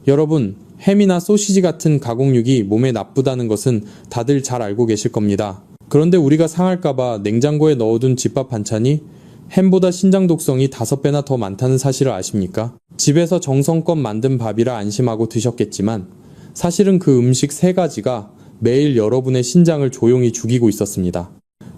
여러분, 햄이나 소시지 같은 가공육이 몸에 나쁘다는 것은 다들 잘 알고 계실 겁니다. 그런데 우리가 상할까봐 냉장고에 넣어둔 집밥 반찬이 햄보다 신장 독성이 5배나 더 많다는 사실을 아십니까? 집에서 정성껏 만든 밥이라 안심하고 드셨겠지만 사실은 그 음식 3가지가 매일 여러분의 신장을 조용히 죽이고 있었습니다.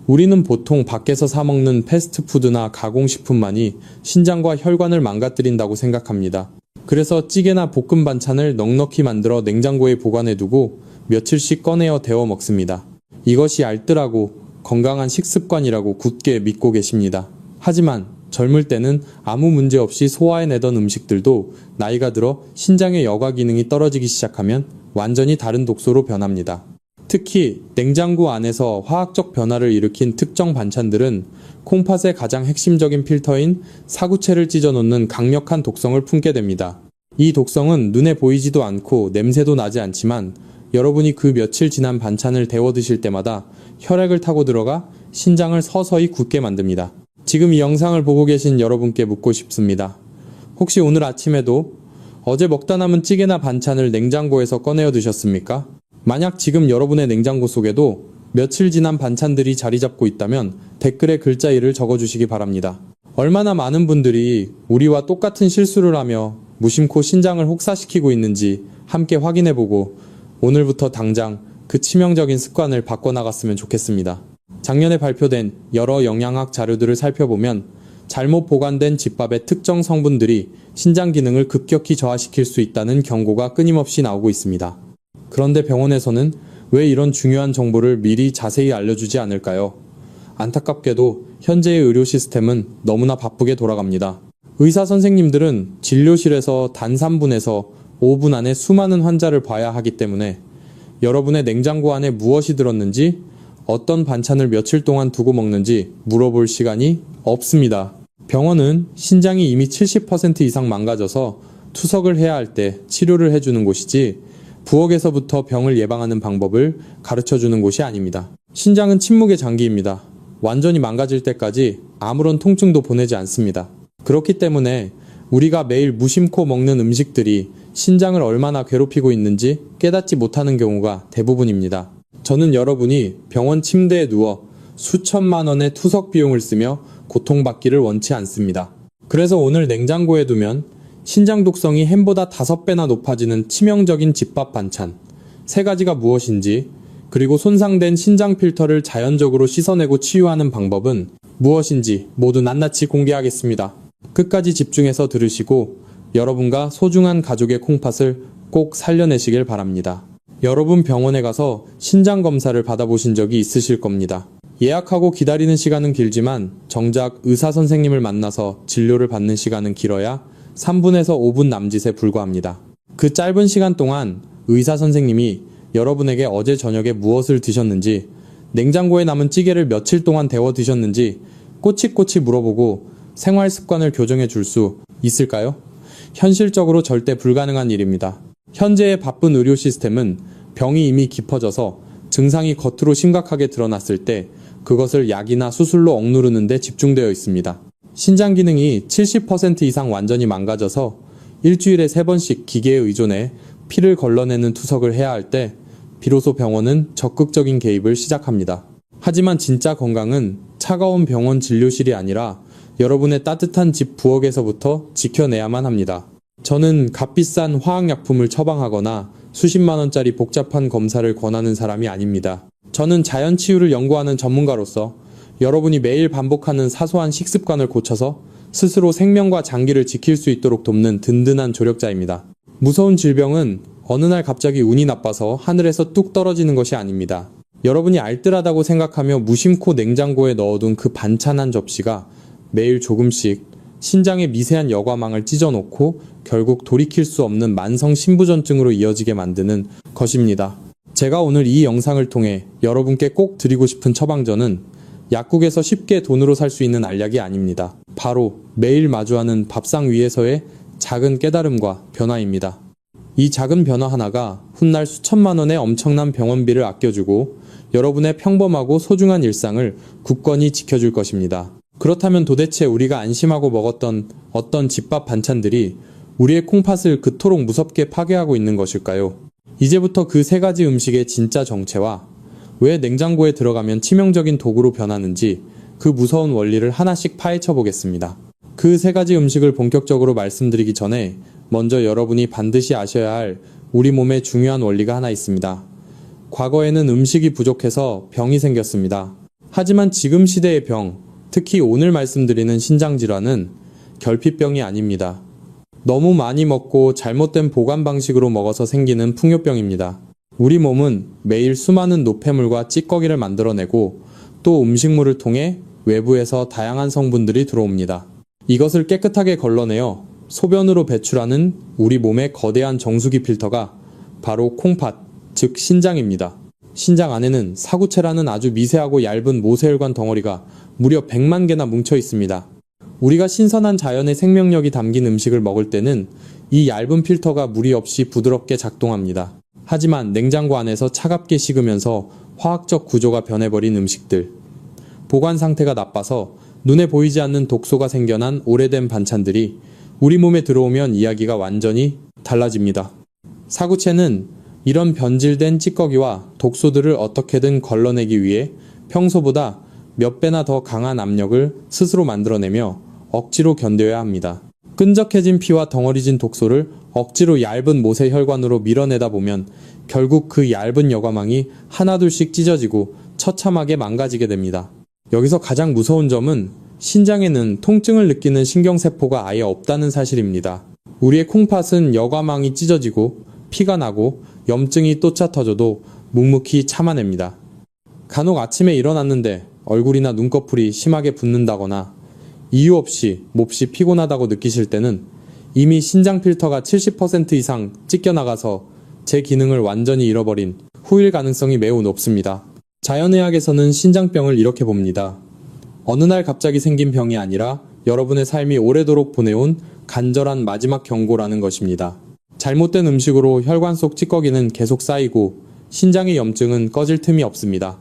우리는 보통 밖에서 사 먹는 패스트푸드나 가공식품만이 신장과 혈관을 망가뜨린다고 생각합니다. 그래서 찌개나 볶음 반찬을 넉넉히 만들어 냉장고에 보관해두고 며칠씩 꺼내어 데워 먹습니다. 이것이 알뜰하고 건강한 식습관이라고 굳게 믿고 계십니다. 하지만 젊을 때는 아무 문제 없이 소화해내던 음식들도 나이가 들어 신장의 여과 기능이 떨어지기 시작하면 완전히 다른 독소로 변합니다. 특히 냉장고 안에서 화학적 변화를 일으킨 특정 반찬들은 콩팥의 가장 핵심적인 필터인 사구체를 찢어놓는 강력한 독성을 품게 됩니다. 이 독성은 눈에 보이지도 않고 냄새도 나지 않지만 여러분이 그 며칠 지난 반찬을 데워 드실 때마다 혈액을 타고 들어가 신장을 서서히 굳게 만듭니다. 지금 이 영상을 보고 계신 여러분께 묻고 싶습니다. 혹시 오늘 아침에도 어제 먹다 남은 찌개나 반찬을 냉장고에서 꺼내어 드셨습니까? 만약 지금 여러분의 냉장고 속에도 며칠 지난 반찬들이 자리 잡고 있다면 댓글에 글자 1을 적어주시기 바랍니다. 얼마나 많은 분들이 우리와 똑같은 실수를 하며 무심코 신장을 혹사시키고 있는지 함께 확인해보고 오늘부터 당장 그 치명적인 습관을 바꿔나갔으면 좋겠습니다. 작년에 발표된 여러 영양학 자료들을 살펴보면 잘못 보관된 집밥의 특정 성분들이 신장 기능을 급격히 저하시킬 수 있다는 경고가 끊임없이 나오고 있습니다. 그런데 병원에서는 왜 이런 중요한 정보를 미리 자세히 알려주지 않을까요? 안타깝게도 현재의 의료 시스템은 너무나 바쁘게 돌아갑니다. 의사 선생님들은 진료실에서 단 3분에서 5분 안에 수많은 환자를 봐야 하기 때문에 여러분의 냉장고 안에 무엇이 들었는지, 어떤 반찬을 며칠 동안 두고 먹는지 물어볼 시간이 없습니다. 병원은 신장이 이미 70% 이상 망가져서 투석을 해야 할 때 치료를 해주는 곳이지 부엌에서부터 병을 예방하는 방법을 가르쳐주는 곳이 아닙니다. 신장은 침묵의 장기입니다. 완전히 망가질 때까지 아무런 통증도 보내지 않습니다. 그렇기 때문에 우리가 매일 무심코 먹는 음식들이 신장을 얼마나 괴롭히고 있는지 깨닫지 못하는 경우가 대부분입니다. 저는 여러분이 병원 침대에 누워 수천만 원의 투석 비용을 쓰며 고통받기를 원치 않습니다. 그래서 오늘 냉장고에 두면 신장 독성이 햄보다 5배나 높아지는 치명적인 집밥 반찬 3가지가 무엇인지, 그리고 손상된 신장 필터를 자연적으로 씻어내고 치유하는 방법은 무엇인지 모두 낱낱이 공개하겠습니다. 끝까지 집중해서 들으시고 여러분과 소중한 가족의 콩팥을 꼭 살려내시길 바랍니다. 여러분 병원에 가서 신장 검사를 받아보신 적이 있으실 겁니다. 예약하고 기다리는 시간은 길지만 정작 의사 선생님을 만나서 진료를 받는 시간은 길어야 3분에서 5분 남짓에 불과합니다. 그 짧은 시간 동안 의사 선생님이 여러분에게 어제 저녁에 무엇을 드셨는지, 냉장고에 남은 찌개를 며칠 동안 데워 드셨는지 꼬치꼬치 물어보고 생활 습관을 교정해 줄 수 있을까요? 현실적으로 절대 불가능한 일입니다. 현재의 바쁜 의료 시스템은 병이 이미 깊어져서 증상이 겉으로 심각하게 드러났을 때 그것을 약이나 수술로 억누르는 데 집중되어 있습니다. 신장 기능이 70% 이상 완전히 망가져서 일주일에 3번씩 기계에 의존해 피를 걸러내는 투석을 해야 할 때 비로소 병원은 적극적인 개입을 시작합니다. 하지만 진짜 건강은 차가운 병원 진료실이 아니라 여러분의 따뜻한 집 부엌에서부터 지켜내야만 합니다. 저는 값비싼 화학약품을 처방하거나 수십만 원짜리 복잡한 검사를 권하는 사람이 아닙니다. 저는 자연치유를 연구하는 전문가로서 여러분이 매일 반복하는 사소한 식습관을 고쳐서 스스로 생명과 장기를 지킬 수 있도록 돕는 든든한 조력자입니다. 무서운 질병은 어느 날 갑자기 운이 나빠서 하늘에서 뚝 떨어지는 것이 아닙니다. 여러분이 알뜰하다고 생각하며 무심코 냉장고에 넣어둔 그 반찬 한 접시가 매일 조금씩 신장의 미세한 여과망을 찢어놓고 결국 돌이킬 수 없는 만성 신부전증으로 이어지게 만드는 것입니다. 제가 오늘 이 영상을 통해 여러분께 꼭 드리고 싶은 처방전은 약국에서 쉽게 돈으로 살 수 있는 알약이 아닙니다. 바로 매일 마주하는 밥상 위에서의 작은 깨달음과 변화입니다. 이 작은 변화 하나가 훗날 수천만 원의 엄청난 병원비를 아껴주고 여러분의 평범하고 소중한 일상을 굳건히 지켜줄 것입니다. 그렇다면 도대체 우리가 안심하고 먹었던 어떤 집밥 반찬들이 우리의 콩팥을 그토록 무섭게 파괴하고 있는 것일까요? 이제부터 그 세 가지 음식의 진짜 정체와 왜 냉장고에 들어가면 치명적인 도구로 변하는지 그 무서운 원리를 하나씩 파헤쳐 보겠습니다. 그 세 가지 음식을 본격적으로 말씀드리기 전에 먼저 여러분이 반드시 아셔야 할 우리 몸에 중요한 원리가 하나 있습니다. 과거에는 음식이 부족해서 병이 생겼습니다. 하지만 지금 시대의 병, 특히 오늘 말씀드리는 신장질환은 결핍병이 아닙니다. 너무 많이 먹고 잘못된 보관 방식으로 먹어서 생기는 풍요병입니다. 우리 몸은 매일 수많은 노폐물과 찌꺼기를 만들어내고 또 음식물을 통해 외부에서 다양한 성분들이 들어옵니다. 이것을 깨끗하게 걸러내어 소변으로 배출하는 우리 몸의 거대한 정수기 필터가 바로 콩팥, 즉 신장입니다. 신장 안에는 사구체라는 아주 미세하고 얇은 모세혈관 덩어리가 무려 100만 개나 뭉쳐 있습니다. 우리가 신선한 자연의 생명력이 담긴 음식을 먹을 때는 이 얇은 필터가 무리 없이 부드럽게 작동합니다. 하지만 냉장고 안에서 차갑게 식으면서 화학적 구조가 변해버린 음식들, 보관 상태가 나빠서 눈에 보이지 않는 독소가 생겨난 오래된 반찬들이 우리 몸에 들어오면 이야기가 완전히 달라집니다. 사구체는 이런 변질된 찌꺼기와 독소들을 어떻게든 걸러내기 위해 평소보다 몇 배나 더 강한 압력을 스스로 만들어내며 억지로 견뎌야 합니다. 끈적해진 피와 덩어리진 독소를 억지로 얇은 모세 혈관으로 밀어내다 보면 결국 그 얇은 여과망이 하나둘씩 찢어지고 처참하게 망가지게 됩니다. 여기서 가장 무서운 점은 신장에는 통증을 느끼는 신경세포가 아예 없다는 사실입니다. 우리의 콩팥은 여과망이 찢어지고 피가 나고 염증이 또 차 터져도 묵묵히 참아냅니다. 간혹 아침에 일어났는데 얼굴이나 눈꺼풀이 심하게 붓는다거나 이유 없이 몹시 피곤하다고 느끼실 때는 이미 신장 필터가 70% 이상 찢겨나가서 제 기능을 완전히 잃어버린 후일 가능성이 매우 높습니다. 자연의학에서는 신장병을 이렇게 봅니다. 어느 날 갑자기 생긴 병이 아니라 여러분의 삶이 오래도록 보내온 간절한 마지막 경고라는 것입니다. 잘못된 음식으로 혈관 속 찌꺼기는 계속 쌓이고 신장의 염증은 꺼질 틈이 없습니다.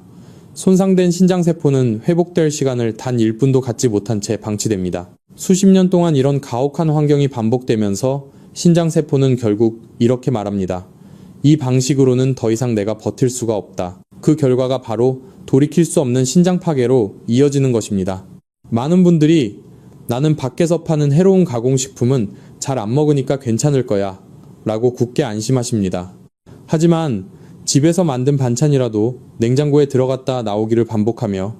손상된 신장세포는 회복될 시간을 단 1분도 갖지 못한 채 방치됩니다. 수십 년 동안 이런 가혹한 환경이 반복되면서 신장세포는 결국 이렇게 말합니다. 이 방식으로는 더 이상 내가 버틸 수가 없다. 그 결과가 바로 돌이킬 수 없는 신장 파괴로 이어지는 것입니다. 많은 분들이 나는 밖에서 파는 해로운 가공식품은 잘 안 먹으니까 괜찮을 거야 라고 굳게 안심하십니다. 하지만 집에서 만든 반찬이라도 냉장고에 들어갔다 나오기를 반복하며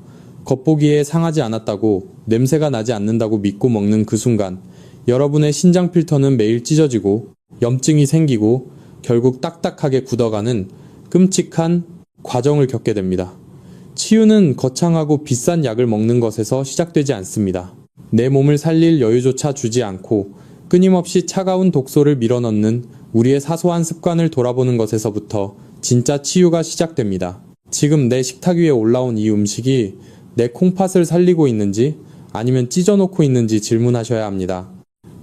겉보기에 상하지 않았다고 냄새가 나지 않는다고 믿고 먹는 그 순간 여러분의 신장 필터는 매일 찢어지고 염증이 생기고 결국 딱딱하게 굳어가는 끔찍한 과정을 겪게 됩니다. 치유는 거창하고 비싼 약을 먹는 것에서 시작되지 않습니다. 내 몸을 살릴 여유조차 주지 않고 끊임없이 차가운 독소를 밀어넣는 우리의 사소한 습관을 돌아보는 것에서부터 진짜 치유가 시작됩니다. 지금 내 식탁 위에 올라온 이 음식이 내 콩팥을 살리고 있는지 아니면 찢어놓고 있는지 질문하셔야 합니다.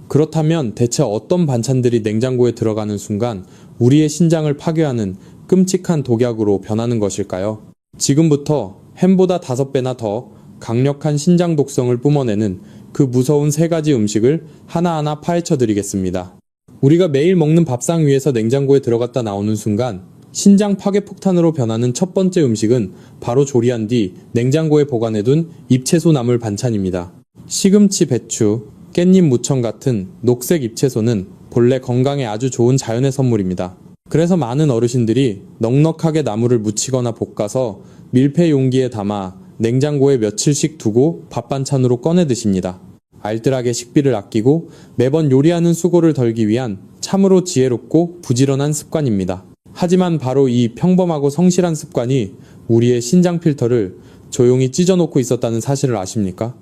그렇다면 대체 어떤 반찬들이 냉장고에 들어가는 순간 우리의 신장을 파괴하는 끔찍한 독약으로 변하는 것일까요? 지금부터 햄보다 5배나 더 강력한 신장 독성을 뿜어내는 그 무서운 3가지 음식을 하나하나 파헤쳐 드리겠습니다. 우리가 매일 먹는 밥상 위에서 냉장고에 들어갔다 나오는 순간 신장 파괴 폭탄으로 변하는 첫 번째 음식은 바로 조리한 뒤 냉장고에 보관해둔 잎채소 나물 반찬입니다. 시금치, 배추, 깻잎 무청 같은 녹색 잎채소는 본래 건강에 아주 좋은 자연의 선물입니다. 그래서 많은 어르신들이 넉넉하게 나물을 무치거나 볶아서 밀폐 용기에 담아 냉장고에 며칠씩 두고 밥 반찬으로 꺼내 드십니다. 알뜰하게 식비를 아끼고 매번 요리하는 수고를 덜기 위한 참으로 지혜롭고 부지런한 습관입니다. 하지만 바로 이 평범하고 성실한 습관이 우리의 신장 필터를 조용히 찢어놓고 있었다는 사실을 아십니까?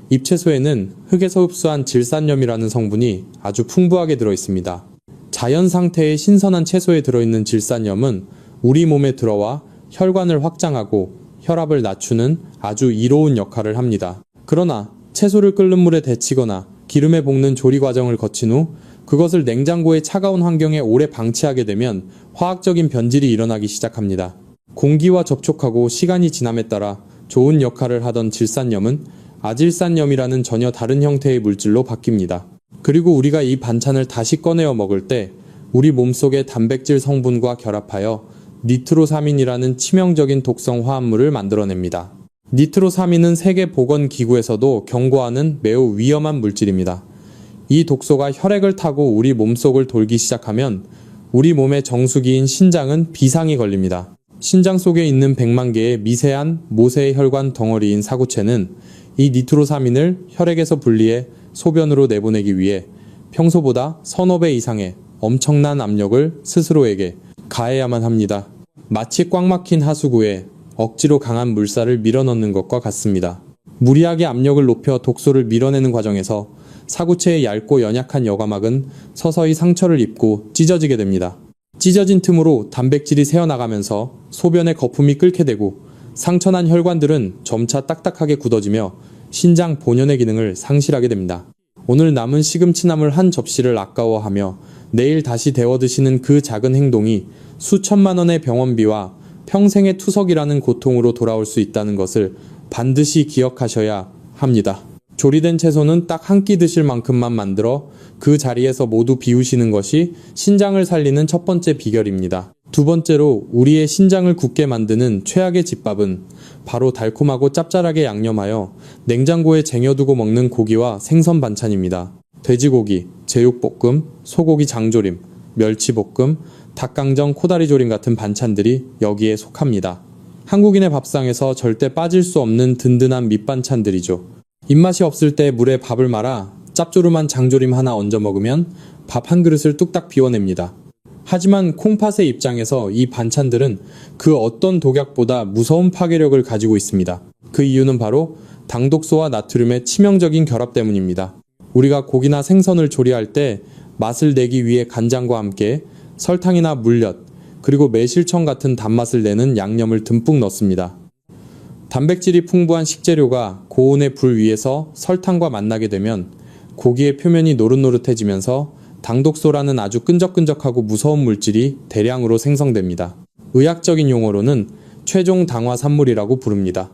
잎채소에는 흙에서 흡수한 질산염이라는 성분이 아주 풍부하게 들어있습니다. 자연 상태의 신선한 채소에 들어있는 질산염은 우리 몸에 들어와 혈관을 확장하고 혈압을 낮추는 아주 이로운 역할을 합니다. 그러나 채소를 끓는 물에 데치거나 기름에 볶는 조리 과정을 거친 후 그것을 냉장고의 차가운 환경에 오래 방치하게 되면 화학적인 변질이 일어나기 시작합니다. 공기와 접촉하고 시간이 지남에 따라 좋은 역할을 하던 질산염은 아질산염이라는 전혀 다른 형태의 물질로 바뀝니다. 그리고 우리가 이 반찬을 다시 꺼내어 먹을 때 우리 몸속의 단백질 성분과 결합하여 니트로사민이라는 치명적인 독성 화합물을 만들어냅니다. 니트로사민은 세계보건기구에서도 경고하는 매우 위험한 물질입니다. 이 독소가 혈액을 타고 우리 몸속을 돌기 시작하면 우리 몸의 정수기인 신장은 비상이 걸립니다. 신장 속에 있는 100만 개의 미세한 모세의 혈관 덩어리인 사구체는 이 니트로사민을 혈액에서 분리해 소변으로 내보내기 위해 평소보다 서너 배 이상의 엄청난 압력을 스스로에게 가해야만 합니다. 마치 꽉 막힌 하수구에 억지로 강한 물살을 밀어넣는 것과 같습니다. 무리하게 압력을 높여 독소를 밀어내는 과정에서 사구체의 얇고 연약한 여과막은 서서히 상처를 입고 찢어지게 됩니다. 찢어진 틈으로 단백질이 새어나가면서 소변에 거품이 끓게 되고 상처난 혈관들은 점차 딱딱하게 굳어지며 신장 본연의 기능을 상실하게 됩니다. 오늘 남은 시금치나물 한 접시를 아까워하며 내일 다시 데워 드시는 그 작은 행동이 수천만 원의 병원비와 평생의 투석이라는 고통으로 돌아올 수 있다는 것을 반드시 기억하셔야 합니다. 조리된 채소는 딱 한 끼 드실 만큼만 만들어 그 자리에서 모두 비우시는 것이 신장을 살리는 첫 번째 비결입니다. 두 번째로 우리의 신장을 굳게 만드는 최악의 집밥은 바로 달콤하고 짭짤하게 양념하여 냉장고에 쟁여두고 먹는 고기와 생선 반찬입니다. 돼지고기, 제육볶음, 소고기 장조림, 멸치볶음, 닭강정, 코다리조림 같은 반찬들이 여기에 속합니다. 한국인의 밥상에서 절대 빠질 수 없는 든든한 밑반찬들이죠. 입맛이 없을 때 물에 밥을 말아 짭조름한 장조림 하나 얹어 먹으면 밥 한 그릇을 뚝딱 비워냅니다. 하지만 콩팥의 입장에서 이 반찬들은 그 어떤 독약보다 무서운 파괴력을 가지고 있습니다. 그 이유는 바로 당독소와 나트륨의 치명적인 결합 때문입니다. 우리가 고기나 생선을 조리할 때 맛을 내기 위해 간장과 함께 설탕이나 물엿, 그리고 매실청 같은 단맛을 내는 양념을 듬뿍 넣습니다. 단백질이 풍부한 식재료가 고온의 불 위에서 설탕과 만나게 되면 고기의 표면이 노릇노릇해지면서 당독소라는 아주 끈적끈적하고 무서운 물질이 대량으로 생성됩니다. 의학적인 용어로는 최종 당화 산물이라고 부릅니다.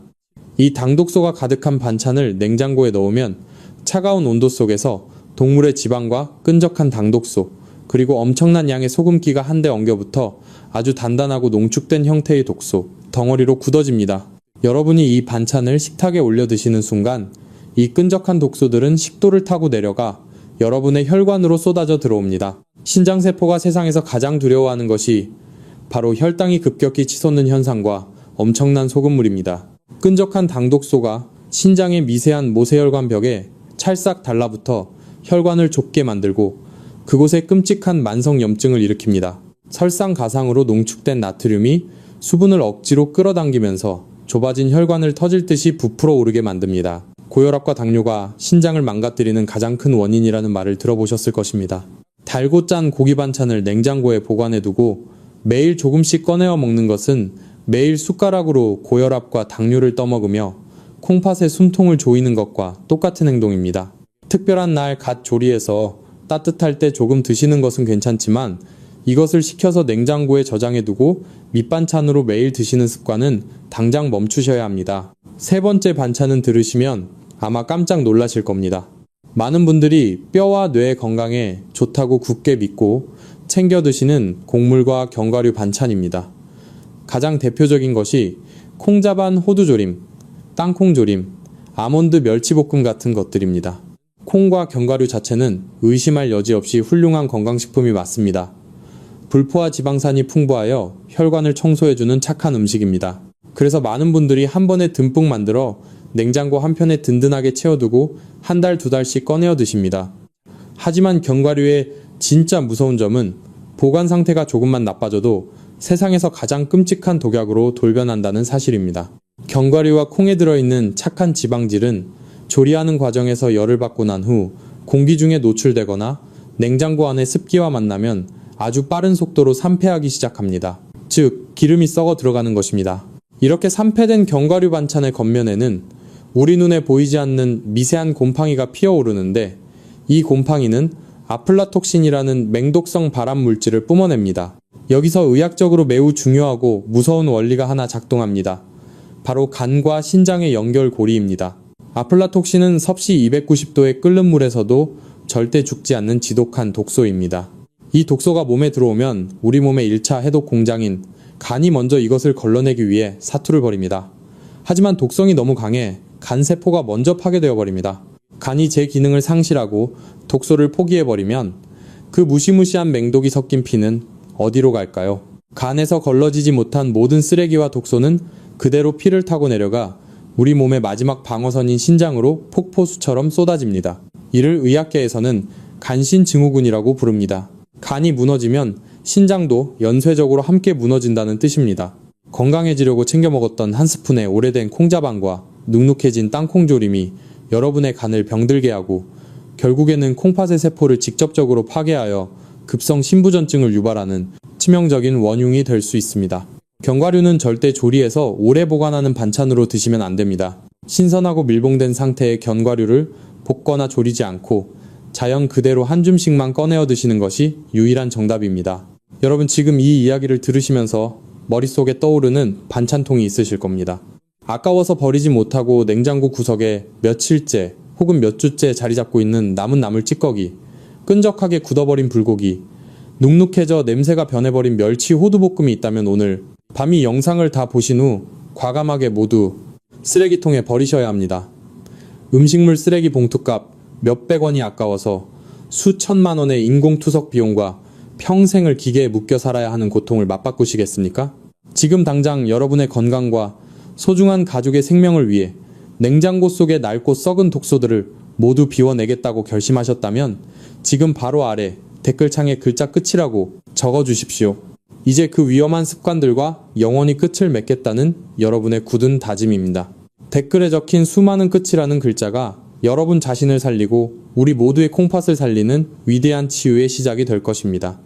이 당독소가 가득한 반찬을 냉장고에 넣으면 차가운 온도 속에서 동물의 지방과 끈적한 당독소, 그리고 엄청난 양의 소금기가 한데 엉겨붙어 아주 단단하고 농축된 형태의 독소, 덩어리로 굳어집니다. 여러분이 이 반찬을 식탁에 올려 드시는 순간 이 끈적한 독소들은 식도를 타고 내려가 여러분의 혈관으로 쏟아져 들어옵니다. 신장세포가 세상에서 가장 두려워하는 것이 바로 혈당이 급격히 치솟는 현상과 엄청난 소금물입니다. 끈적한 당독소가 신장의 미세한 모세혈관 벽에 찰싹 달라붙어 혈관을 좁게 만들고 그곳에 끔찍한 만성염증을 일으킵니다. 설상가상으로 농축된 나트륨이 수분을 억지로 끌어당기면서 좁아진 혈관을 터질 듯이 부풀어 오르게 만듭니다. 고혈압과 당뇨가 신장을 망가뜨리는 가장 큰 원인이라는 말을 들어보셨을 것입니다. 달고 짠 고기 반찬을 냉장고에 보관해두고 매일 조금씩 꺼내어 먹는 것은 매일 숟가락으로 고혈압과 당뇨를 떠먹으며 콩팥에 숨통을 조이는 것과 똑같은 행동입니다. 특별한 날 갓 조리해서 따뜻할 때 조금 드시는 것은 괜찮지만 이것을 식혀서 냉장고에 저장해두고 밑반찬으로 매일 드시는 습관은 당장 멈추셔야 합니다. 세 번째 반찬은 들으시면 아마 깜짝 놀라실 겁니다. 많은 분들이 뼈와 뇌 건강에 좋다고 굳게 믿고 챙겨 드시는 곡물과 견과류 반찬입니다. 가장 대표적인 것이 콩자반 호두조림, 땅콩조림, 아몬드 멸치볶음 같은 것들입니다. 콩과 견과류 자체는 의심할 여지 없이 훌륭한 건강식품이 맞습니다. 불포화 지방산이 풍부하여 혈관을 청소해주는 착한 음식입니다. 그래서 많은 분들이 한 번에 듬뿍 만들어 냉장고 한편에 든든하게 채워두고 한 달, 두 달씩 꺼내어 드십니다. 하지만 견과류의 진짜 무서운 점은 보관 상태가 조금만 나빠져도 세상에서 가장 끔찍한 독약으로 돌변한다는 사실입니다. 견과류와 콩에 들어있는 착한 지방질은 조리하는 과정에서 열을 받고 난 후 공기 중에 노출되거나 냉장고 안의 습기와 만나면 아주 빠른 속도로 산패하기 시작합니다. 즉, 기름이 썩어 들어가는 것입니다. 이렇게 산패된 견과류 반찬의 겉면에는 우리 눈에 보이지 않는 미세한 곰팡이가 피어오르는데 이 곰팡이는 아플라톡신이라는 맹독성 발암 물질을 뿜어냅니다. 여기서 의학적으로 매우 중요하고 무서운 원리가 하나 작동합니다. 바로 간과 신장의 연결고리입니다. 아플라톡신은 섭씨 290도의 끓는 물에서도 절대 죽지 않는 지독한 독소입니다. 이 독소가 몸에 들어오면 우리 몸의 1차 해독 공장인 간이 먼저 이것을 걸러내기 위해 사투를 벌입니다. 하지만 독성이 너무 강해 간세포가 먼저 파괴되어 버립니다. 간이 제 기능을 상실하고 독소를 포기해버리면 그 무시무시한 맹독이 섞인 피는 어디로 갈까요? 간에서 걸러지지 못한 모든 쓰레기와 독소는 그대로 피를 타고 내려가 우리 몸의 마지막 방어선인 신장으로 폭포수처럼 쏟아집니다. 이를 의학계에서는 간신증후군이라고 부릅니다. 간이 무너지면 신장도 연쇄적으로 함께 무너진다는 뜻입니다. 건강해지려고 챙겨 먹었던 한 스푼의 오래된 콩자반과 눅눅해진 땅콩조림이 여러분의 간을 병들게 하고 결국에는 콩팥의 세포를 직접적으로 파괴하여 급성 신부전증을 유발하는 치명적인 원흉이 될 수 있습니다. 견과류는 절대 조리해서 오래 보관하는 반찬으로 드시면 안 됩니다. 신선하고 밀봉된 상태의 견과류를 볶거나 조리지 않고 자연 그대로 한 줌씩만 꺼내어 드시는 것이 유일한 정답입니다. 여러분 지금 이 이야기를 들으시면서 머릿속에 떠오르는 반찬통이 있으실 겁니다. 아까워서 버리지 못하고 냉장고 구석에 며칠째 혹은 몇 주째 자리 잡고 있는 남은 나물 찌꺼기, 끈적하게 굳어버린 불고기, 눅눅해져 냄새가 변해버린 멸치 호두볶음이 있다면 오늘 밤 이 영상을 다 보신 후 과감하게 모두 쓰레기통에 버리셔야 합니다. 음식물 쓰레기 봉투값 몇백 원이 아까워서 수천만 원의 인공투석 비용과 평생을 기계에 묶여 살아야 하는 고통을 맞바꾸시겠습니까? 지금 당장 여러분의 건강과 소중한 가족의 생명을 위해 냉장고 속의 낡고 썩은 독소들을 모두 비워내겠다고 결심하셨다면 지금 바로 아래 댓글창에 글자 끝이라고 적어주십시오. 이제 그 위험한 습관들과 영원히 끝을 맺겠다는 여러분의 굳은 다짐입니다. 댓글에 적힌 수많은 끝이라는 글자가 여러분 자신을 살리고 우리 모두의 콩팥을 살리는 위대한 치유의 시작이 될 것입니다.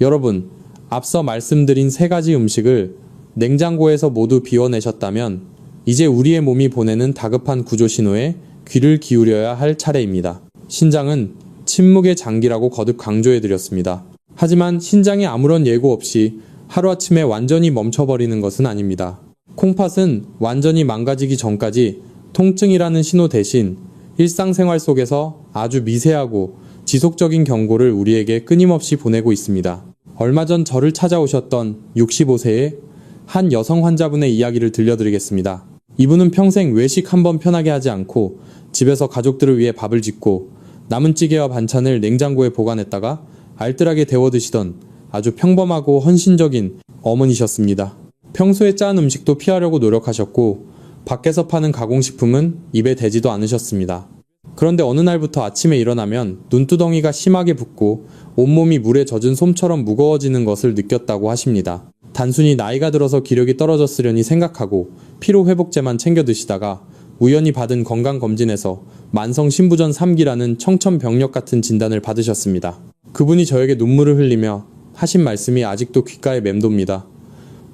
여러분, 앞서 말씀드린 3가지 음식을 냉장고에서 모두 비워내셨다면 이제 우리의 몸이 보내는 다급한 구조신호에 귀를 기울여야 할 차례입니다. 신장은 침묵의 장기라고 거듭 강조해드렸습니다. 하지만 신장이 아무런 예고 없이 하루아침에 완전히 멈춰버리는 것은 아닙니다. 콩팥은 완전히 망가지기 전까지 통증이라는 신호 대신 일상생활 속에서 아주 미세하고 지속적인 경고를 우리에게 끊임없이 보내고 있습니다. 얼마 전 저를 찾아오셨던 65세의 한 여성 환자분의 이야기를 들려드리겠습니다. 이분은 평생 외식 한번 편하게 하지 않고 집에서 가족들을 위해 밥을 짓고 남은 찌개와 반찬을 냉장고에 보관했다가 알뜰하게 데워 드시던 아주 평범하고 헌신적인 어머니셨습니다. 평소에 짠 음식도 피하려고 노력하셨고 밖에서 파는 가공식품은 입에 대지도 않으셨습니다. 그런데 어느 날부터 아침에 일어나면 눈두덩이가 심하게 붓고 온몸이 물에 젖은 솜처럼 무거워지는 것을 느꼈다고 하십니다. 단순히 나이가 들어서 기력이 떨어졌으려니 생각하고 피로회복제만 챙겨 드시다가 우연히 받은 건강검진에서 만성신부전 3기라는 청천벽력 같은 진단을 받으셨습니다. 그분이 저에게 눈물을 흘리며 하신 말씀이 아직도 귓가에 맴돕니다.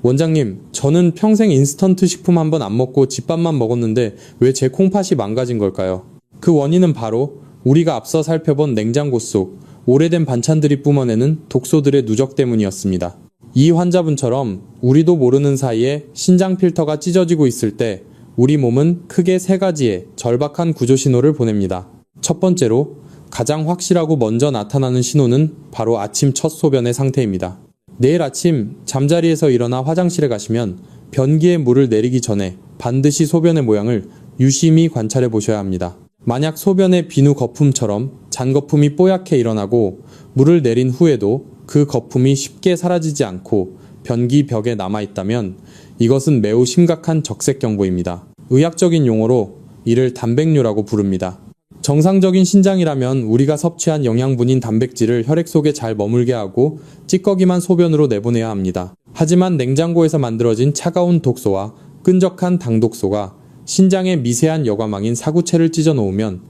원장님, 저는 평생 인스턴트 식품 한 번 안 먹고 집밥만 먹었는데 왜 제 콩팥이 망가진 걸까요? 그 원인은 바로 우리가 앞서 살펴본 냉장고 속 오래된 반찬들이 뿜어내는 독소들의 누적 때문이었습니다. 이 환자분처럼 우리도 모르는 사이에 신장 필터가 찢어지고 있을 때 우리 몸은 크게 3가지의 절박한 구조 신호를 보냅니다. 첫 번째로 가장 확실하고 먼저 나타나는 신호는 바로 아침 첫 소변의 상태입니다. 내일 아침 잠자리에서 일어나 화장실에 가시면 변기에 물을 내리기 전에 반드시 소변의 모양을 유심히 관찰해 보셔야 합니다. 만약 소변의 비누 거품처럼 잔 거품이 뽀얗게 일어나고 물을 내린 후에도 그 거품이 쉽게 사라지지 않고 변기 벽에 남아있다면 이것은 매우 심각한 적색 경보입니다. 의학적인 용어로 이를 단백뇨라고 부릅니다. 정상적인 신장이라면 우리가 섭취한 영양분인 단백질을 혈액 속에 잘 머물게 하고 찌꺼기만 소변으로 내보내야 합니다. 하지만 냉장고에서 만들어진 차가운 독소와 끈적한 당독소가 신장의 미세한 여과망인 사구체를 찢어 놓으면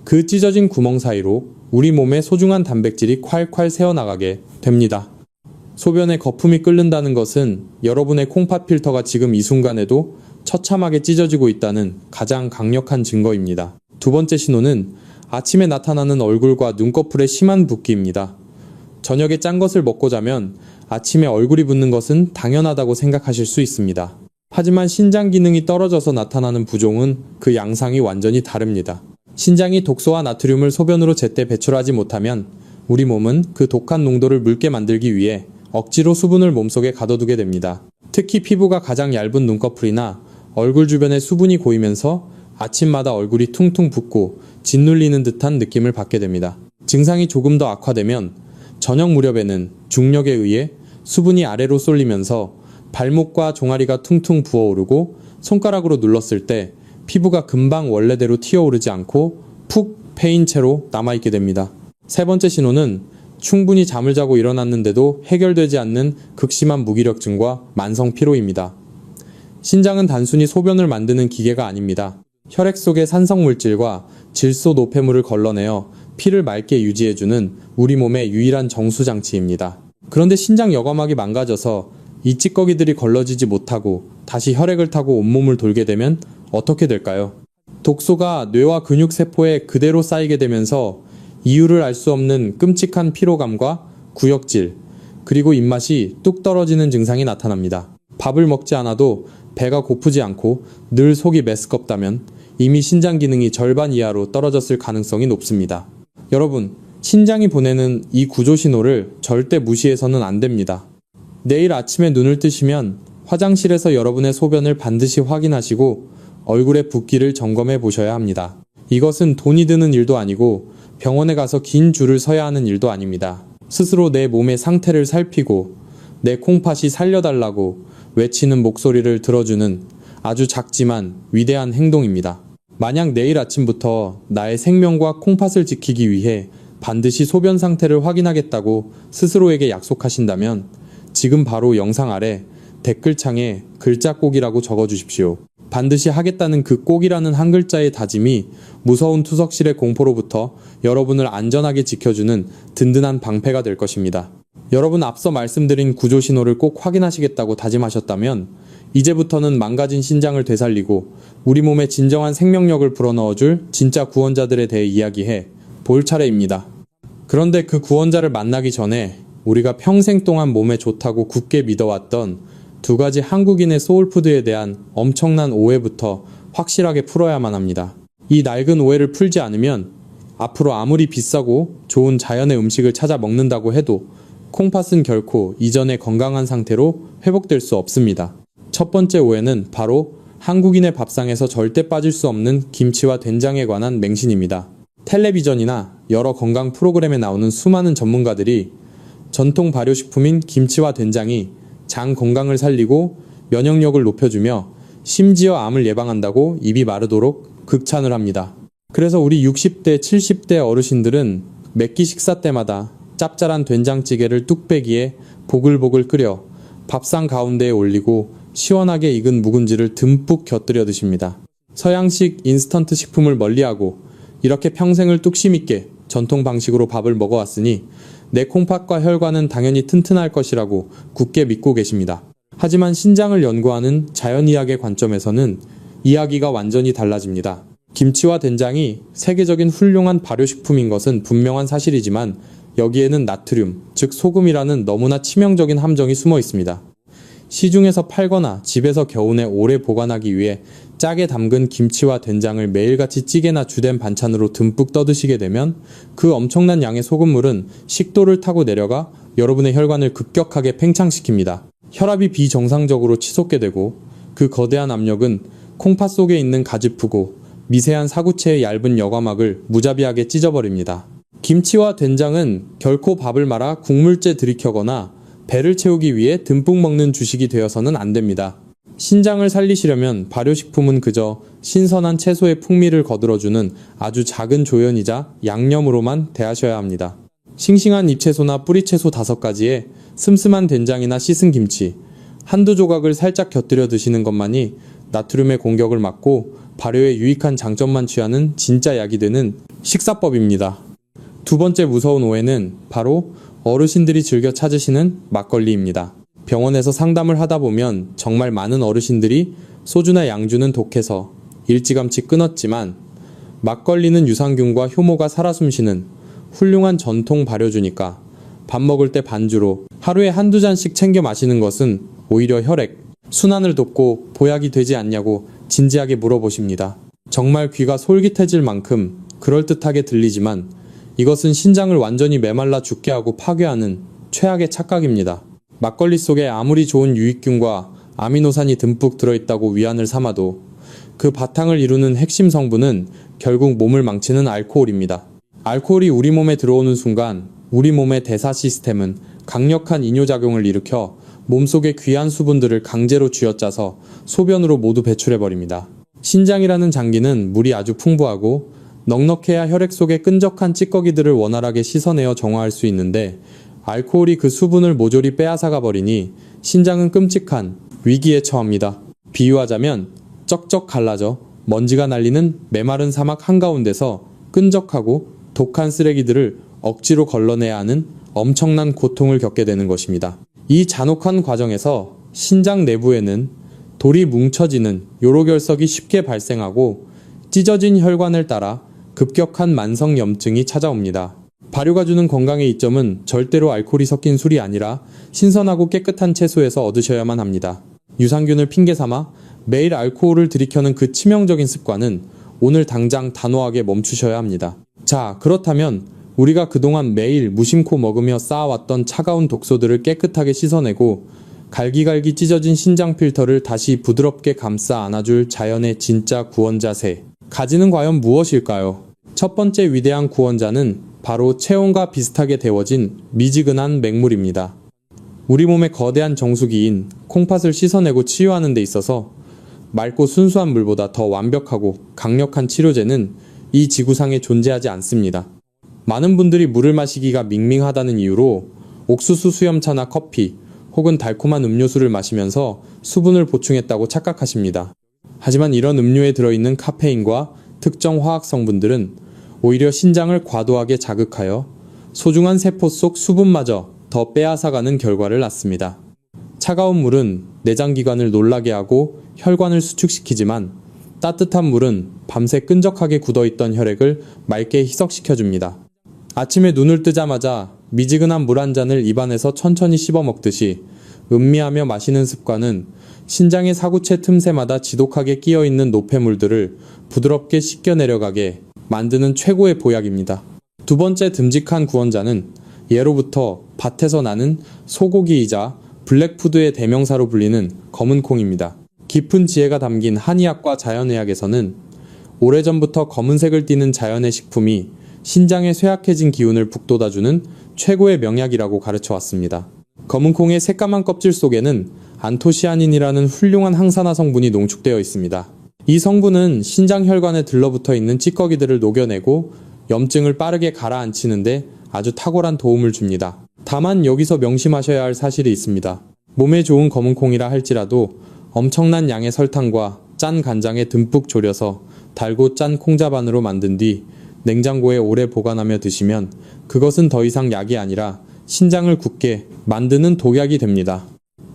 그 찢어진 구멍 사이로 우리 몸의 소중한 단백질이 콸콸 새어나가게 됩니다. 소변에 거품이 끓는다는 것은 여러분의 콩팥 필터가 지금 이 순간에도 처참하게 찢어지고 있다는 가장 강력한 증거입니다. 두 번째 신호는 아침에 나타나는 얼굴과 눈꺼풀의 심한 붓기입니다. 저녁에 짠 것을 먹고 자면 아침에 얼굴이 붓는 것은 당연하다고 생각하실 수 있습니다. 하지만 신장 기능이 떨어져서 나타나는 부종은 그 양상이 완전히 다릅니다. 신장이 독소와 나트륨을 소변으로 제때 배출하지 못하면 우리 몸은 그 독한 농도를 묽게 만들기 위해 억지로 수분을 몸속에 가둬두게 됩니다. 특히 피부가 가장 얇은 눈꺼풀이나 얼굴 주변에 수분이 고이면서 아침마다 얼굴이 퉁퉁 붓고 짓눌리는 듯한 느낌을 받게 됩니다. 증상이 조금 더 악화되면 저녁 무렵에는 중력에 의해 수분이 아래로 쏠리면서 발목과 종아리가 퉁퉁 부어오르고 손가락으로 눌렀을 때 피부가 금방 원래대로 튀어오르지 않고 푹 패인 채로 남아있게 됩니다. 세 번째 신호는 충분히 잠을 자고 일어났는데도 해결되지 않는 극심한 무기력증과 만성 피로입니다. 신장은 단순히 소변을 만드는 기계가 아닙니다. 혈액 속의 산성물질과 질소 노폐물을 걸러내어 피를 맑게 유지해주는 우리 몸의 유일한 정수장치입니다. 그런데 신장 여과막이 망가져서 이 찌꺼기들이 걸러지지 못하고 다시 혈액을 타고 온몸을 돌게 되면 어떻게 될까요? 독소가 뇌와 근육세포에 그대로 쌓이게 되면서 이유를 알 수 없는 끔찍한 피로감과 구역질, 그리고 입맛이 뚝 떨어지는 증상이 나타납니다. 밥을 먹지 않아도 배가 고프지 않고 늘 속이 메스껍다면 이미 신장 기능이 절반 이하로 떨어졌을 가능성이 높습니다. 여러분, 신장이 보내는 이 구조 신호를 절대 무시해서는 안 됩니다. 내일 아침에 눈을 뜨시면 화장실에서 여러분의 소변을 반드시 확인하시고 얼굴의 붓기를 점검해 보셔야 합니다. 이것은 돈이 드는 일도 아니고 병원에 가서 긴 줄을 서야 하는 일도 아닙니다. 스스로 내 몸의 상태를 살피고 내 콩팥이 살려달라고 외치는 목소리를 들어주는 아주 작지만 위대한 행동입니다. 만약 내일 아침부터 나의 생명과 콩팥을 지키기 위해 반드시 소변 상태를 확인하겠다고 스스로에게 약속하신다면 지금 바로 영상 아래 댓글창에 글자 꼭이라고 적어주십시오. 반드시 하겠다는 그 꼭이라는 한 글자의 다짐이 무서운 투석실의 공포로부터 여러분을 안전하게 지켜주는 든든한 방패가 될 것입니다. 여러분, 앞서 말씀드린 구조 신호를 꼭 확인하시겠다고 다짐하셨다면 이제부터는 망가진 신장을 되살리고 우리 몸에 진정한 생명력을 불어넣어줄 진짜 구원자들에 대해 이야기해 볼 차례입니다. 그런데 그 구원자를 만나기 전에 우리가 평생 동안 몸에 좋다고 굳게 믿어왔던 두 가지 한국인의 소울푸드에 대한 엄청난 오해부터 확실하게 풀어야만 합니다. 이 낡은 오해를 풀지 않으면 앞으로 아무리 비싸고 좋은 자연의 음식을 찾아 먹는다고 해도 콩팥은 결코 이전의 건강한 상태로 회복될 수 없습니다. 첫 번째 오해는 바로 한국인의 밥상에서 절대 빠질 수 없는 김치와 된장에 관한 맹신입니다. 텔레비전이나 여러 건강 프로그램에 나오는 수많은 전문가들이 전통 발효식품인 김치와 된장이 장 건강을 살리고 면역력을 높여주며 심지어 암을 예방한다고 입이 마르도록 극찬을 합니다. 그래서 우리 60대, 70대 어르신들은 매끼 식사 때마다 짭짤한 된장찌개를 뚝배기에 보글보글 끓여 밥상 가운데에 올리고 시원하게 익은 묵은지를 듬뿍 곁들여 드십니다. 서양식 인스턴트 식품을 멀리하고 이렇게 평생을 뚝심 있게 전통 방식으로 밥을 먹어왔으니 내 콩팥과 혈관은 당연히 튼튼할 것이라고 굳게 믿고 계십니다. 하지만 신장을 연구하는 자연의학의 관점에서는 이야기가 완전히 달라집니다. 김치와 된장이 세계적인 훌륭한 발효식품인 것은 분명한 사실이지만 여기에는 나트륨, 즉 소금이라는 너무나 치명적인 함정이 숨어 있습니다. 시중에서 팔거나 집에서 겨우내 오래 보관하기 위해 짜게 담근 김치와 된장을 매일같이 찌개나 주된 반찬으로 듬뿍 떠드시게 되면 그 엄청난 양의 소금물은 식도를 타고 내려가 여러분의 혈관을 급격하게 팽창시킵니다. 혈압이 비정상적으로 치솟게 되고 그 거대한 압력은 콩팥 속에 있는 가지프고 미세한 사구체의 얇은 여과막을 무자비하게 찢어버립니다. 김치와 된장은 결코 밥을 말아 국물째 들이켜거나 배를 채우기 위해 듬뿍 먹는 주식이 되어서는 안 됩니다. 신장을 살리시려면 발효식품은 그저 신선한 채소의 풍미를 거들어주는 아주 작은 조연이자 양념으로만 대하셔야 합니다. 싱싱한 잎채소나 뿌리채소 5가지에 슴슴한 된장이나 씻은 김치, 한두 조각을 살짝 곁들여 드시는 것만이 나트륨의 공격을 막고 발효의 유익한 장점만 취하는 진짜 약이 되는 식사법입니다. 두 번째 무서운 오해는 바로 어르신들이 즐겨 찾으시는 막걸리입니다. 병원에서 상담을 하다 보면 정말 많은 어르신들이 소주나 양주는 독해서 일찌감치 끊었지만 막걸리는 유산균과 효모가 살아 숨쉬는 훌륭한 전통 발효주니까 밥 먹을 때 반주로 하루에 한두 잔씩 챙겨 마시는 것은 오히려 혈액, 순환을 돕고 보약이 되지 않냐고 진지하게 물어보십니다. 정말 귀가 솔깃해질 만큼 그럴듯하게 들리지만 이것은 신장을 완전히 메말라 죽게 하고 파괴하는 최악의 착각입니다. 막걸리 속에 아무리 좋은 유익균과 아미노산이 듬뿍 들어있다고 위안을 삼아도 그 바탕을 이루는 핵심 성분은 결국 몸을 망치는 알코올입니다. 알코올이 우리 몸에 들어오는 순간 우리 몸의 대사 시스템은 강력한 이뇨작용을 일으켜 몸속의 귀한 수분들을 강제로 쥐어짜서 소변으로 모두 배출해버립니다. 신장이라는 장기는 물이 아주 풍부하고 넉넉해야 혈액 속의 끈적한 찌꺼기들을 원활하게 씻어내어 정화할 수 있는데 알코올이 그 수분을 모조리 빼앗아가 버리니 신장은 끔찍한 위기에 처합니다. 비유하자면 쩍쩍 갈라져 먼지가 날리는 메마른 사막 한가운데서 끈적하고 독한 쓰레기들을 억지로 걸러내야 하는 엄청난 고통을 겪게 되는 것입니다. 이 잔혹한 과정에서 신장 내부에는 돌이 뭉쳐지는 요로결석이 쉽게 발생하고 찢어진 혈관을 따라 급격한 만성염증이 찾아옵니다. 발효가 주는 건강의 이점은 절대로 알코올이 섞인 술이 아니라 신선하고 깨끗한 채소에서 얻으셔야만 합니다. 유산균을 핑계삼아 매일 알코올을 들이켜는 그 치명적인 습관은 오늘 당장 단호하게 멈추셔야 합니다. 자, 그렇다면 우리가 그동안 매일 무심코 먹으며 쌓아왔던 차가운 독소들을 깨끗하게 씻어내고 갈기갈기 찢어진 신장 필터를 다시 부드럽게 감싸 안아줄 자연의 진짜 구원자세. 가지는 과연 무엇일까요? 첫 번째 위대한 구원자는 바로 체온과 비슷하게 데워진 미지근한 맹물입니다. 우리 몸의 거대한 정수기인 콩팥을 씻어내고 치유하는 데 있어서 맑고 순수한 물보다 더 완벽하고 강력한 치료제는 이 지구상에 존재하지 않습니다. 많은 분들이 물을 마시기가 밍밍하다는 이유로 옥수수 수염차나 커피 혹은 달콤한 음료수를 마시면서 수분을 보충했다고 착각하십니다. 하지만 이런 음료에 들어있는 카페인과 특정 화학 성분들은 오히려 신장을 과도하게 자극하여 소중한 세포 속 수분마저 더 빼앗아가는 결과를 낳습니다. 차가운 물은 내장기관을 놀라게 하고 혈관을 수축시키지만 따뜻한 물은 밤새 끈적하게 굳어있던 혈액을 맑게 희석시켜줍니다. 아침에 눈을 뜨자마자 미지근한 물 한 잔을 입안에서 천천히 씹어 먹듯이 음미하며 마시는 습관은 신장의 사구체 틈새마다 지독하게 끼어있는 노폐물들을 부드럽게 씻겨 내려가게 만드는 최고의 보약입니다. 두 번째 듬직한 구원자는 예로부터 밭에서 나는 소고기이자 블랙푸드의 대명사로 불리는 검은콩입니다. 깊은 지혜가 담긴 한의학과 자연의학에서는 오래전부터 검은색을 띠는 자연의 식품이 신장의 쇠약해진 기운을 북돋아주는 최고의 명약이라고 가르쳐왔습니다. 검은콩의 새까만 껍질 속에는 안토시아닌이라는 훌륭한 항산화 성분이 농축되어 있습니다. 이 성분은 신장 혈관에 들러붙어 있는 찌꺼기들을 녹여내고 염증을 빠르게 가라앉히는데 아주 탁월한 도움을 줍니다. 다만 여기서 명심하셔야 할 사실이 있습니다. 몸에 좋은 검은콩이라 할지라도 엄청난 양의 설탕과 짠 간장에 듬뿍 졸여서 달고 짠 콩자반으로 만든 뒤 냉장고에 오래 보관하며 드시면 그것은 더 이상 약이 아니라 신장을 굳게 만드는 독약이 됩니다.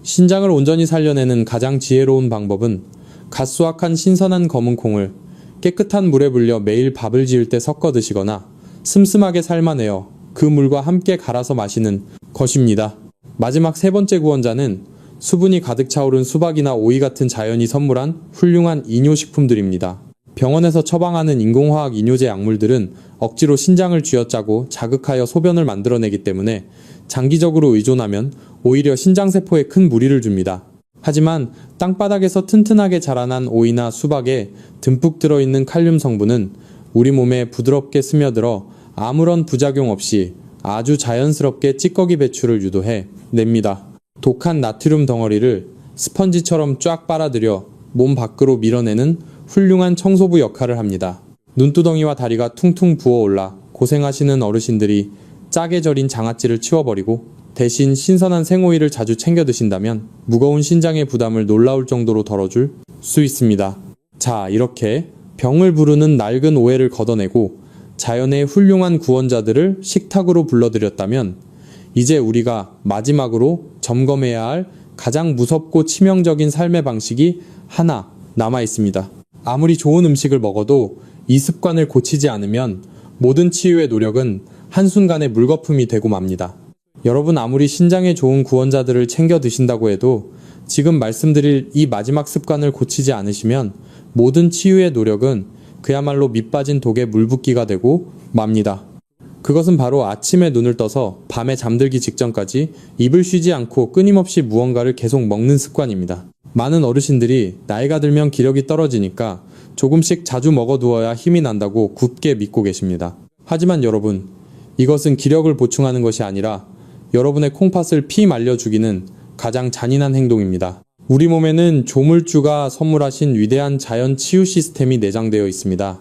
신장을 온전히 살려내는 가장 지혜로운 방법은 갓 수확한 신선한 검은콩을 깨끗한 물에 불려 매일 밥을 지을 때 섞어 드시거나 슴슴하게 삶아내어 그 물과 함께 갈아서 마시는 것입니다. 마지막 세 번째 구원자는 수분이 가득 차오른 수박이나 오이 같은 자연이 선물한 훌륭한 이뇨식품들입니다. 병원에서 처방하는 인공화학 이뇨제 약물들은 억지로 신장을 쥐어짜고 자극하여 소변을 만들어내기 때문에 장기적으로 의존하면 오히려 신장세포에 큰 무리를 줍니다. 하지만 땅바닥에서 튼튼하게 자라난 오이나 수박에 듬뿍 들어있는 칼륨 성분은 우리 몸에 부드럽게 스며들어 아무런 부작용 없이 아주 자연스럽게 찌꺼기 배출을 유도해 냅니다. 독한 나트륨 덩어리를 스펀지처럼 쫙 빨아들여 몸 밖으로 밀어내는 훌륭한 청소부 역할을 합니다. 눈두덩이와 다리가 퉁퉁 부어올라 고생하시는 어르신들이 짜게 절인 장아찌를 치워버리고 대신 신선한 생오이를 자주 챙겨 드신다면 무거운 신장의 부담을 놀라울 정도로 덜어줄 수 있습니다. 자, 이렇게 병을 부르는 낡은 오해를 걷어내고 자연의 훌륭한 구원자들을 식탁으로 불러들였다면 이제 우리가 마지막으로 점검해야 할 가장 무섭고 치명적인 삶의 방식이 하나 남아 있습니다. 아무리 좋은 음식을 먹어도 이 습관을 고치지 않으면 모든 치유의 노력은 한순간에 물거품이 되고 맙니다. 여러분, 아무리 신장에 좋은 구원자들을 챙겨 드신다고 해도 지금 말씀드릴 이 마지막 습관을 고치지 않으시면 모든 치유의 노력은 그야말로 밑 빠진 독에 물 붓기가 되고 맙니다. 그것은 바로 아침에 눈을 떠서 밤에 잠들기 직전까지 입을 쉬지 않고 끊임없이 무언가를 계속 먹는 습관입니다. 많은 어르신들이 나이가 들면 기력이 떨어지니까 조금씩 자주 먹어두어야 힘이 난다고 굳게 믿고 계십니다. 하지만 여러분, 이것은 기력을 보충하는 것이 아니라 여러분의 콩팥을 피 말려 죽이는 가장 잔인한 행동입니다. 우리 몸에는 조물주가 선물하신 위대한 자연 치유 시스템이 내장되어 있습니다.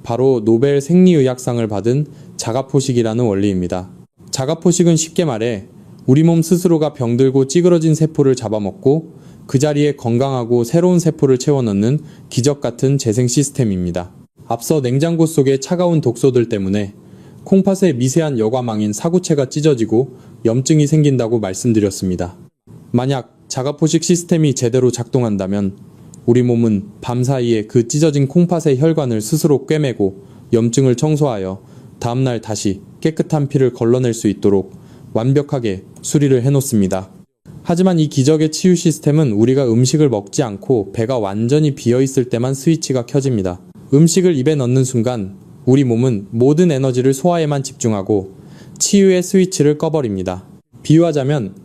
바로 노벨 생리의학상을 받은 자가포식이라는 원리입니다. 자가포식은 쉽게 말해 우리 몸 스스로가 병들고 찌그러진 세포를 잡아먹고 그 자리에 건강하고 새로운 세포를 채워넣는 기적 같은 재생 시스템입니다. 앞서 냉장고 속의 차가운 독소들 때문에 콩팥의 미세한 여과망인 사구체가 찢어지고 염증이 생긴다고 말씀드렸습니다. 만약 자가포식 시스템이 제대로 작동한다면 우리 몸은 밤사이에 그 찢어진 콩팥의 혈관을 스스로 꿰매고 염증을 청소하여 다음날 다시 깨끗한 피를 걸러낼 수 있도록 완벽하게 수리를 해놓습니다. 하지만 이 기적의 치유 시스템은 우리가 음식을 먹지 않고 배가 완전히 비어있을 때만 스위치가 켜집니다. 음식을 입에 넣는 순간 우리 몸은 모든 에너지를 소화에만 집중하고 치유의 스위치를 꺼버립니다. 비유하자면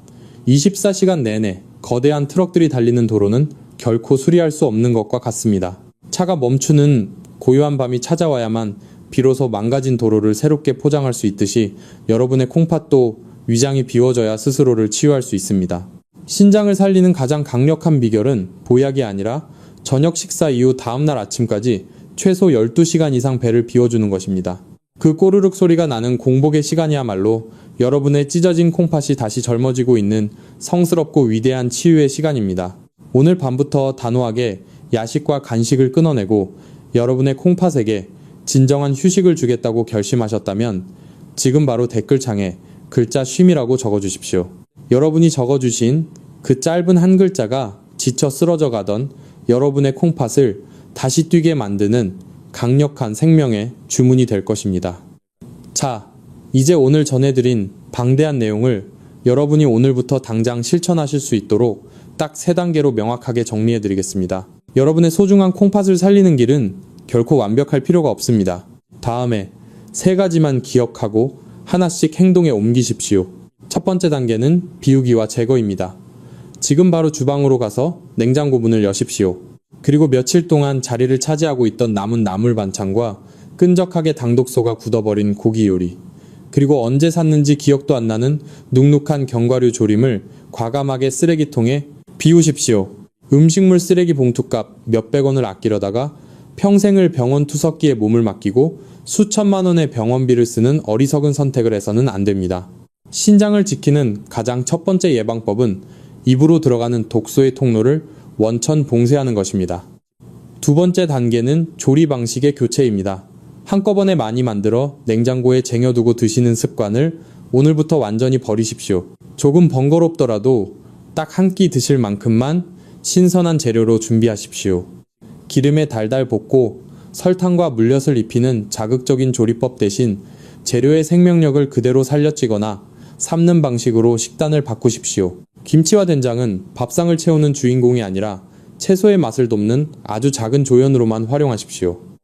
24시간 내내 거대한 트럭들이 달리는 도로는 결코 수리할 수 없는 것과 같습니다. 차가 멈추는 고요한 밤이 찾아와야만 비로소 망가진 도로를 새롭게 포장할 수 있듯이 여러분의 콩팥도 위장이 비워져야 스스로를 치유할 수 있습니다. 신장을 살리는 가장 강력한 비결은 보약이 아니라 저녁 식사 이후 다음날 아침까지 최소 12시간 이상 배를 비워주는 것입니다. 그 꼬르륵 소리가 나는 공복의 시간이야말로 여러분의 찢어진 콩팥이 다시 젊어지고 있는 성스럽고 위대한 치유의 시간입니다. 오늘 밤부터 단호하게 야식과 간식을 끊어내고 여러분의 콩팥에게 진정한 휴식을 주겠다고 결심하셨다면 지금 바로 댓글창에 글자 쉼이라고 적어주십시오. 여러분이 적어주신 그 짧은 한 글자가 지쳐 쓰러져 가던 여러분의 콩팥을 다시 뛰게 만드는 강력한 생명의 주문이 될 것입니다. 자, 이제 오늘 전해드린 방대한 내용을 여러분이 오늘부터 당장 실천하실 수 있도록 딱 3단계로 명확하게 정리해드리겠습니다. 여러분의 소중한 콩팥을 살리는 길은 결코 완벽할 필요가 없습니다. 다음에 3가지만 기억하고 하나씩 행동에 옮기십시오. 첫 번째 단계는 비우기와 제거입니다. 지금 바로 주방으로 가서 냉장고 문을 여십시오. 그리고 며칠 동안 자리를 차지하고 있던 남은 나물 반찬과 끈적하게 당독소가 굳어버린 고기 요리, 그리고 언제 샀는지 기억도 안 나는 눅눅한 견과류 조림을 과감하게 쓰레기통에 비우십시오. 음식물 쓰레기 봉투값 몇백 원을 아끼려다가 평생을 병원 투석기에 몸을 맡기고 수천만 원의 병원비를 쓰는 어리석은 선택을 해서는 안 됩니다. 신장을 지키는 가장 첫 번째 예방법은 입으로 들어가는 독소의 통로를 원천 봉쇄하는 것입니다. 두 번째 단계는 조리 방식의 교체입니다. 한꺼번에 많이 만들어 냉장고에 쟁여두고 드시는 습관을 오늘부터 완전히 버리십시오. 조금 번거롭더라도 딱 한 끼 드실 만큼만 신선한 재료로 준비하십시오. 기름에 달달 볶고 설탕과 물엿을 입히는 자극적인 조리법 대신 재료의 생명력을 그대로 살려찌거나 삶는 방식으로 식단을 바꾸십시오. 김치와 된장은 밥상을 채우는 주인공이 아니라 채소의 맛을 돕는 아주 작은 조연으로만 활용하십시오.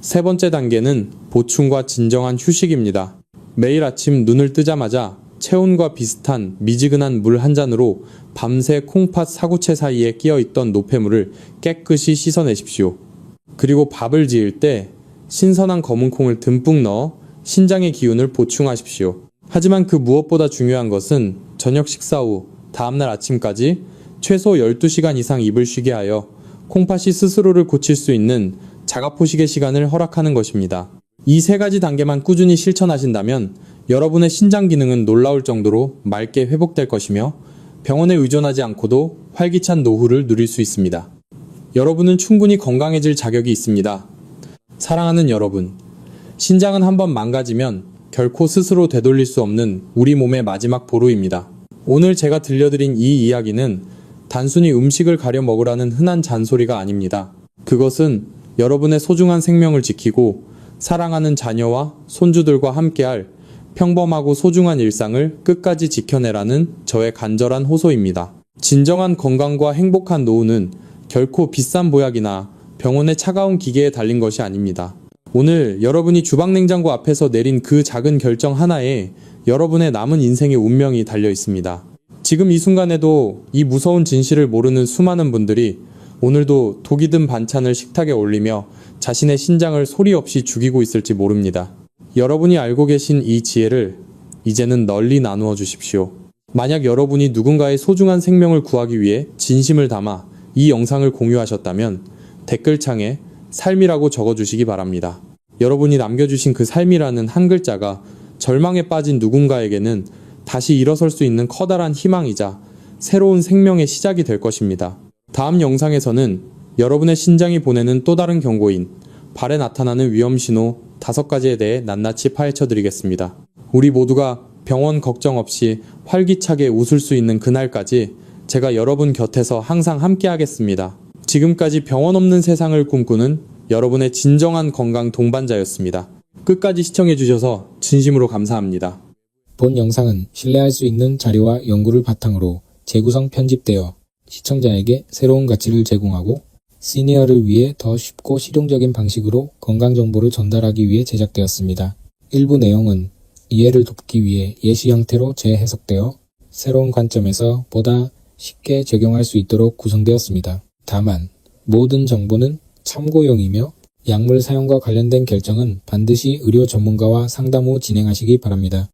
세 번째 단계는 보충과 진정한 휴식입니다. 매일 아침 눈을 뜨자마자 체온과 비슷한 미지근한 물 한 잔으로 밤새 콩팥 사구체 사이에 끼어있던 노폐물을 깨끗이 씻어내십시오. 그리고 밥을 지을 때 신선한 검은 콩을 듬뿍 넣어 신장의 기운을 보충하십시오. 하지만 그 무엇보다 중요한 것은 저녁 식사 후 다음날 아침까지 최소 12시간 이상 입을 쉬게 하여 콩팥이 스스로를 고칠 수 있는 자가포식의 시간을 허락하는 것입니다. 이 3가지 단계만 꾸준히 실천하신다면 여러분의 신장 기능은 놀라울 정도로 맑게 회복될 것이며 병원에 의존하지 않고도 활기찬 노후를 누릴 수 있습니다. 여러분은 충분히 건강해질 자격이 있습니다. 사랑하는 여러분, 신장은 한번 망가지면 결코 스스로 되돌릴 수 없는 우리 몸의 마지막 보루입니다. 오늘 제가 들려드린 이 이야기는 단순히 음식을 가려 먹으라는 흔한 잔소리가 아닙니다. 그것은 여러분의 소중한 생명을 지키고 사랑하는 자녀와 손주들과 함께할 평범하고 소중한 일상을 끝까지 지켜내라는 저의 간절한 호소입니다. 진정한 건강과 행복한 노후는 결코 비싼 보약이나 병원의 차가운 기계에 달린 것이 아닙니다. 오늘 여러분이 주방냉장고 앞에서 내린 그 작은 결정 하나에 여러분의 남은 인생의 운명이 달려 있습니다. 지금 이 순간에도 이 무서운 진실을 모르는 수많은 분들이 오늘도 독이 든 반찬을 식탁에 올리며 자신의 신장을 소리 없이 죽이고 있을지 모릅니다. 여러분이 알고 계신 이 지혜를 이제는 널리 나누어 주십시오. 만약 여러분이 누군가의 소중한 생명을 구하기 위해 진심을 담아 이 영상을 공유하셨다면 댓글창에 삶이라고 적어주시기 바랍니다. 여러분이 남겨주신 그 삶이라는 한 글자가 절망에 빠진 누군가에게는 다시 일어설 수 있는 커다란 희망이자 새로운 생명의 시작이 될 것입니다. 다음 영상에서는 여러분의 신장이 보내는 또 다른 경고인, 발에 나타나는 위험 신호 5가지에 대해 낱낱이 파헤쳐 드리겠습니다. 우리 모두가 병원 걱정 없이 활기차게 웃을 수 있는 그날까지 제가 여러분 곁에서 항상 함께 하겠습니다. 지금까지 병원 없는 세상을 꿈꾸는 여러분의 진정한 건강 동반자였습니다. 끝까지 시청해 주셔서 진심으로 감사합니다. 본 영상은 신뢰할 수 있는 자료와 연구를 바탕으로 재구성 편집되어 시청자에게 새로운 가치를 제공하고 시니어를 위해 더 쉽고 실용적인 방식으로 건강정보를 전달하기 위해 제작되었습니다. 일부 내용은 이해를 돕기 위해 예시 형태로 재해석되어 새로운 관점에서 보다 쉽게 적용할 수 있도록 구성되었습니다. 다만 모든 정보는 참고용이며 약물 사용과 관련된 결정은 반드시 의료 전문가와 상담 후 진행하시기 바랍니다.